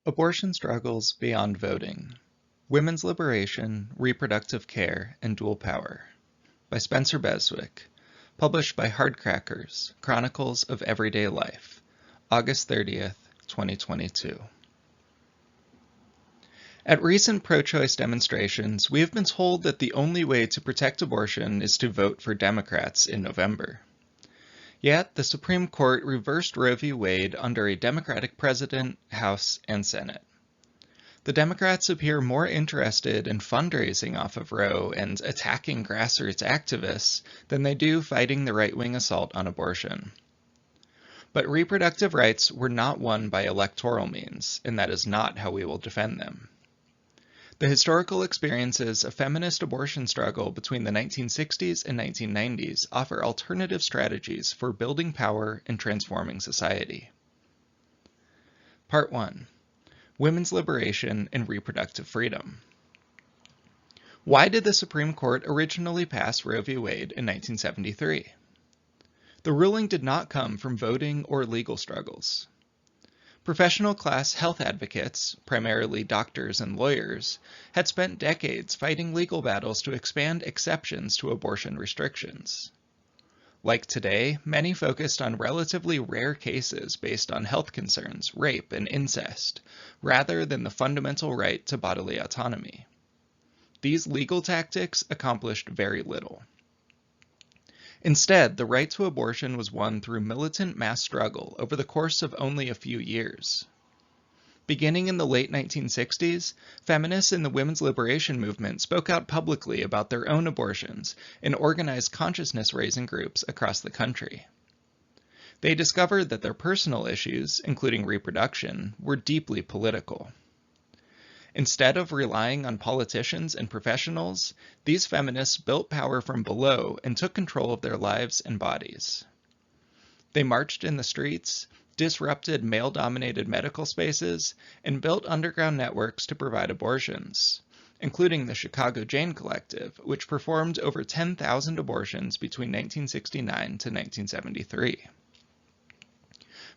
Abortion Struggles Beyond Voting, Women's Liberation, Reproductive Care, and Dual Power by Spencer Beswick, published by Hardcrackers, Chronicles of Everyday Life, August 30th, 2022. At recent pro-choice demonstrations, we have been told that the only way to protect abortion is to vote for Democrats in November. Yet, the Supreme Court reversed Roe v. Wade under a Democratic president, House, and Senate. The Democrats appear more interested in fundraising off of Roe and attacking grassroots activists than they do fighting the right-wing assault on abortion. But reproductive rights were not won by electoral means, and that is not how we will defend them. The historical experiences of feminist abortion struggle between the 1960s and 1990s offer alternative strategies for building power and transforming society. Part 1. Women's Liberation and Reproductive Freedom. Why did the Supreme Court originally pass Roe v. Wade in 1973? The ruling did not come from voting or legal struggles. Professional class health advocates, primarily doctors and lawyers, had spent decades fighting legal battles to expand exceptions to abortion restrictions. Like today, many focused on relatively rare cases based on health concerns, rape, and incest, rather than the fundamental right to bodily autonomy. These legal tactics accomplished very little. Instead, the right to abortion was won through militant mass struggle over the course of only a few years. Beginning in the late 1960s, feminists in the women's liberation movement spoke out publicly about their own abortions and organized consciousness-raising groups across the country. They discovered that their personal issues, including reproduction, were deeply political. Instead of relying on politicians and professionals, these feminists built power from below and took control of their lives and bodies. They marched in the streets, disrupted male-dominated medical spaces, and built underground networks to provide abortions, including the Chicago Jane Collective, which performed over 10,000 abortions between 1969 to 1973.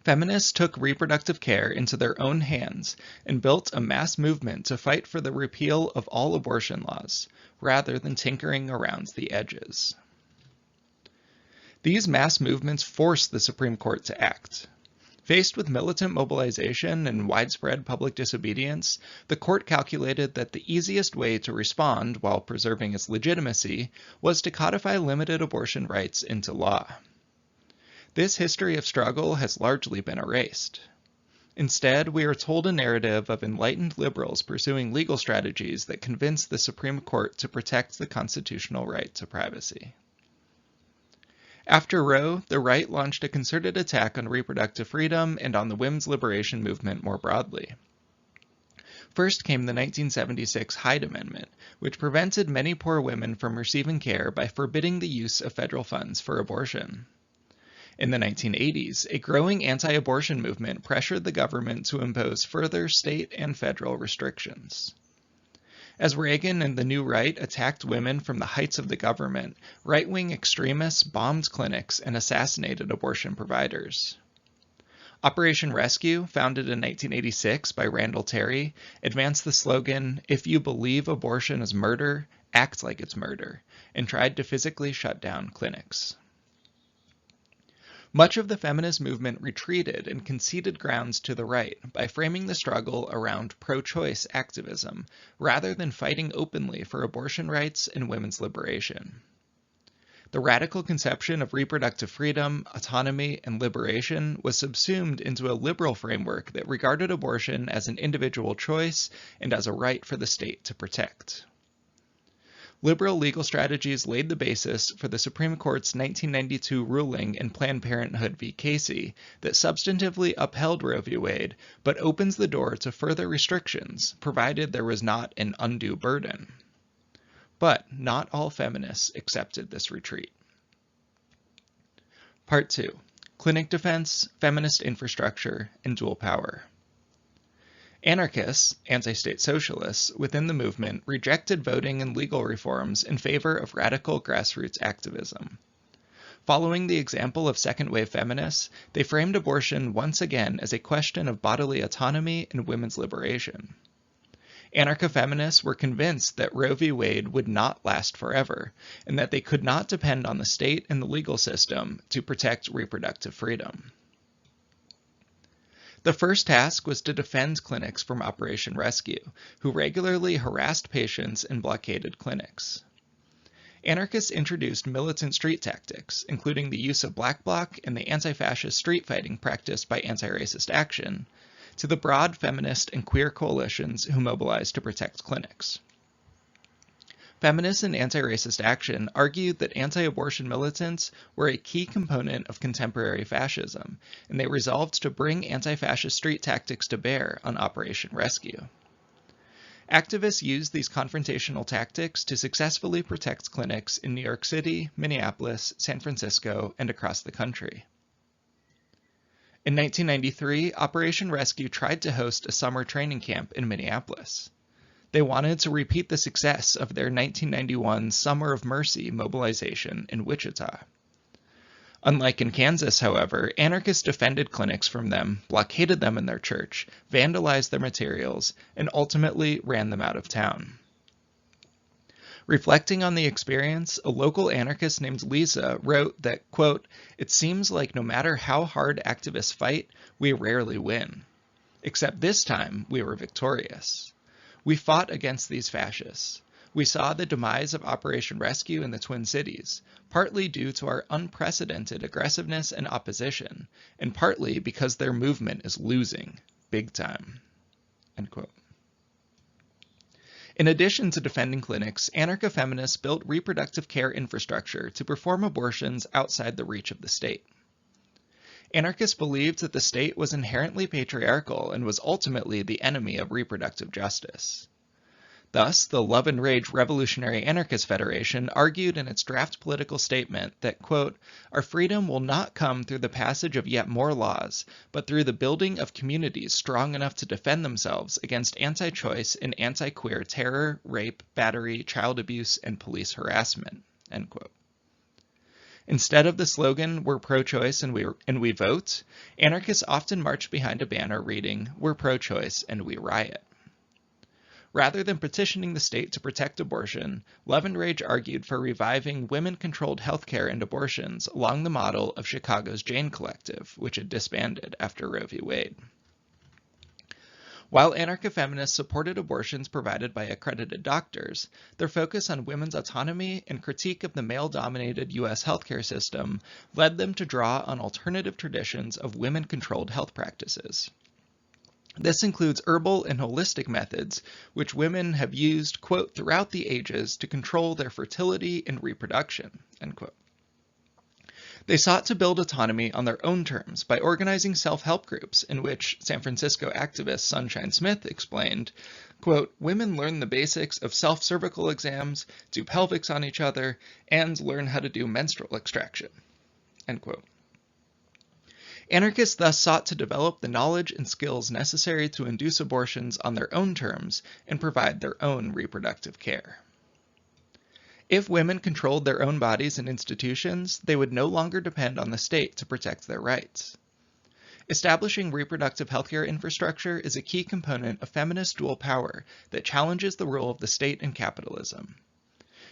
Feminists took reproductive care into their own hands and built a mass movement to fight for the repeal of all abortion laws, rather than tinkering around the edges. These mass movements forced the Supreme Court to act. Faced with militant mobilization and widespread public disobedience, the court calculated that the easiest way to respond while preserving its legitimacy was to codify limited abortion rights into law. This history of struggle has largely been erased. Instead, we are told a narrative of enlightened liberals pursuing legal strategies that convince the Supreme Court to protect the constitutional right to privacy. After Roe, the right launched a concerted attack on reproductive freedom and on the women's liberation movement more broadly. First came the 1976 Hyde Amendment, which prevented many poor women from receiving care by forbidding the use of federal funds for abortion. In the 1980s, a growing anti-abortion movement pressured the government to impose further state and federal restrictions. As Reagan and the New Right attacked women from the heights of the government, right-wing extremists bombed clinics and assassinated abortion providers. Operation Rescue, founded in 1986 by Randall Terry, advanced the slogan, "If you believe abortion is murder, act like it's murder," and tried to physically shut down clinics. Much of the feminist movement retreated and conceded grounds to the right by framing the struggle around pro-choice activism, rather than fighting openly for abortion rights and women's liberation. The radical conception of reproductive freedom, autonomy, and liberation was subsumed into a liberal framework that regarded abortion as an individual choice and as a right for the state to protect. Liberal legal strategies laid the basis for the Supreme Court's 1992 ruling in Planned Parenthood v. Casey that substantively upheld Roe v. Wade, but opens the door to further restrictions, provided there was not an undue burden. But not all feminists accepted this retreat. Part 2. Clinic Defense, Feminist Infrastructure, and Dual Power. Anarchists, anti-state socialists, within the movement rejected voting and legal reforms in favor of radical grassroots activism. Following the example of second-wave feminists, they framed abortion once again as a question of bodily autonomy and women's liberation. Anarcho-feminists were convinced that Roe v. Wade would not last forever, and that they could not depend on the state and the legal system to protect reproductive freedom. The first task was to defend clinics from Operation Rescue, who regularly harassed patients and blockaded clinics. Anarchists introduced militant street tactics, including the use of black bloc and the anti-fascist street fighting practiced by Anti-Racist Action, to the broad feminist and queer coalitions who mobilized to protect clinics. Feminists and Anti-Racist Action argued that anti-abortion militants were a key component of contemporary fascism, and they resolved to bring anti-fascist street tactics to bear on Operation Rescue. Activists used these confrontational tactics to successfully protect clinics in New York City, Minneapolis, San Francisco, and across the country. In 1993, Operation Rescue tried to host a summer training camp in Minneapolis. They wanted to repeat the success of their 1991 Summer of Mercy mobilization in Wichita. Unlike in Kansas, however, anarchists defended clinics from them, blockaded them in their church, vandalized their materials, and ultimately ran them out of town. Reflecting on the experience, a local anarchist named Lisa wrote that, quote, "It seems like no matter how hard activists fight, we rarely win. Except this time, we were victorious. We fought against these fascists. We saw the demise of Operation Rescue in the Twin Cities, partly due to our unprecedented aggressiveness and opposition, and partly because their movement is losing, big time." End quote. In addition to defending clinics, anarcho-feminists built reproductive care infrastructure to perform abortions outside the reach of the state. Anarchists believed that the state was inherently patriarchal and was ultimately the enemy of reproductive justice. Thus, the Love and Rage Revolutionary Anarchist Federation argued in its draft political statement that, quote, "Our freedom will not come through the passage of yet more laws, but through the building of communities strong enough to defend themselves against anti-choice and anti-queer terror, rape, battery, child abuse, and police harassment." End quote. Instead of the slogan, "We're pro-choice and we vote," anarchists often marched behind a banner reading, "We're pro-choice and we riot." Rather than petitioning the state to protect abortion, Love and Rage argued for reviving women-controlled healthcare and abortions along the model of Chicago's Jane Collective, which had disbanded after Roe v. Wade. While anarcho-feminists supported abortions provided by accredited doctors, their focus on women's autonomy and critique of the male-dominated U.S. healthcare system led them to draw on alternative traditions of women-controlled health practices. This includes herbal and holistic methods, which women have used, quote, "throughout the ages to control their fertility and reproduction," end quote. They sought to build autonomy on their own terms by organizing self-help groups in which San Francisco activist Sunshine Smith explained, quote, "Women learn the basics of self-cervical exams, do pelvics on each other, and learn how to do menstrual extraction," end quote. Anarchists thus sought to develop the knowledge and skills necessary to induce abortions on their own terms and provide their own reproductive care. If women controlled their own bodies and institutions, they would no longer depend on the state to protect their rights. Establishing reproductive healthcare infrastructure is a key component of feminist dual power that challenges the role of the state and capitalism.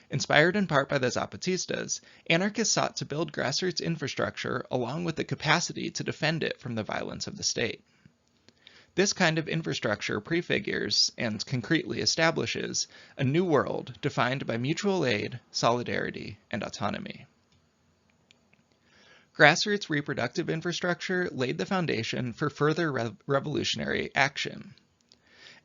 Inspired in part by the Zapatistas, anarchists sought to build grassroots infrastructure along with the capacity to defend it from the violence of the state. This kind of infrastructure prefigures and concretely establishes a new world defined by mutual aid, solidarity, and autonomy. Grassroots reproductive infrastructure laid the foundation for further revolutionary action.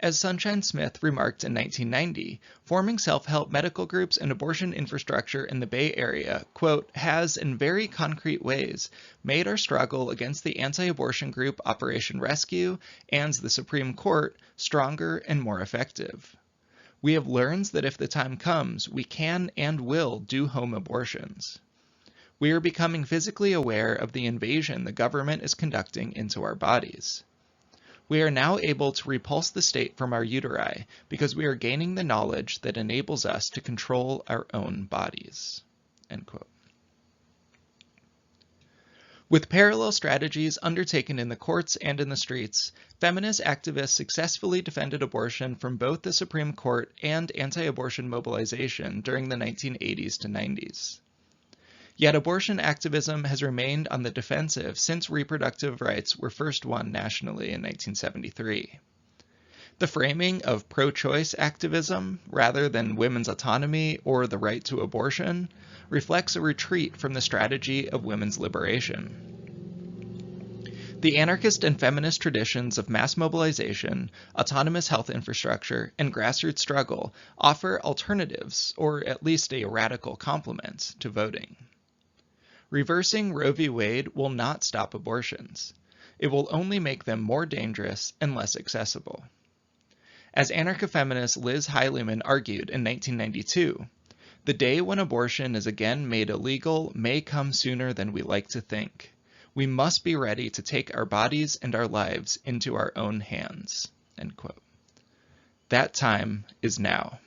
As Sunshine Smith remarked in 1990, forming self-help medical groups and abortion infrastructure in the Bay Area, quote, "has in very concrete ways made our struggle against the anti-abortion group Operation Rescue and the Supreme Court stronger and more effective. We have learned that if the time comes, we can and will do home abortions. We are becoming physically aware of the invasion the government is conducting into our bodies. We are now able to repulse the state from our uteri because we are gaining the knowledge that enables us to control our own bodies." End quote. With parallel strategies undertaken in the courts and in the streets, feminist activists successfully defended abortion from both the Supreme Court and anti-abortion mobilization during the 1980s to 90s. Yet abortion activism has remained on the defensive since reproductive rights were first won nationally in 1973. The framing of pro-choice activism, rather than women's autonomy or the right to abortion, reflects a retreat from the strategy of women's liberation. The anarchist and feminist traditions of mass mobilization, autonomous health infrastructure, and grassroots struggle offer alternatives, or at least a radical complement, to voting. Reversing Roe v. Wade will not stop abortions. It will only make them more dangerous and less accessible. As anarcho-feminist Liz Heilemann argued in 1992, the day when abortion is again made illegal may come sooner than we like to think. We must be ready to take our bodies and our lives into our own hands." End quote. That time is now.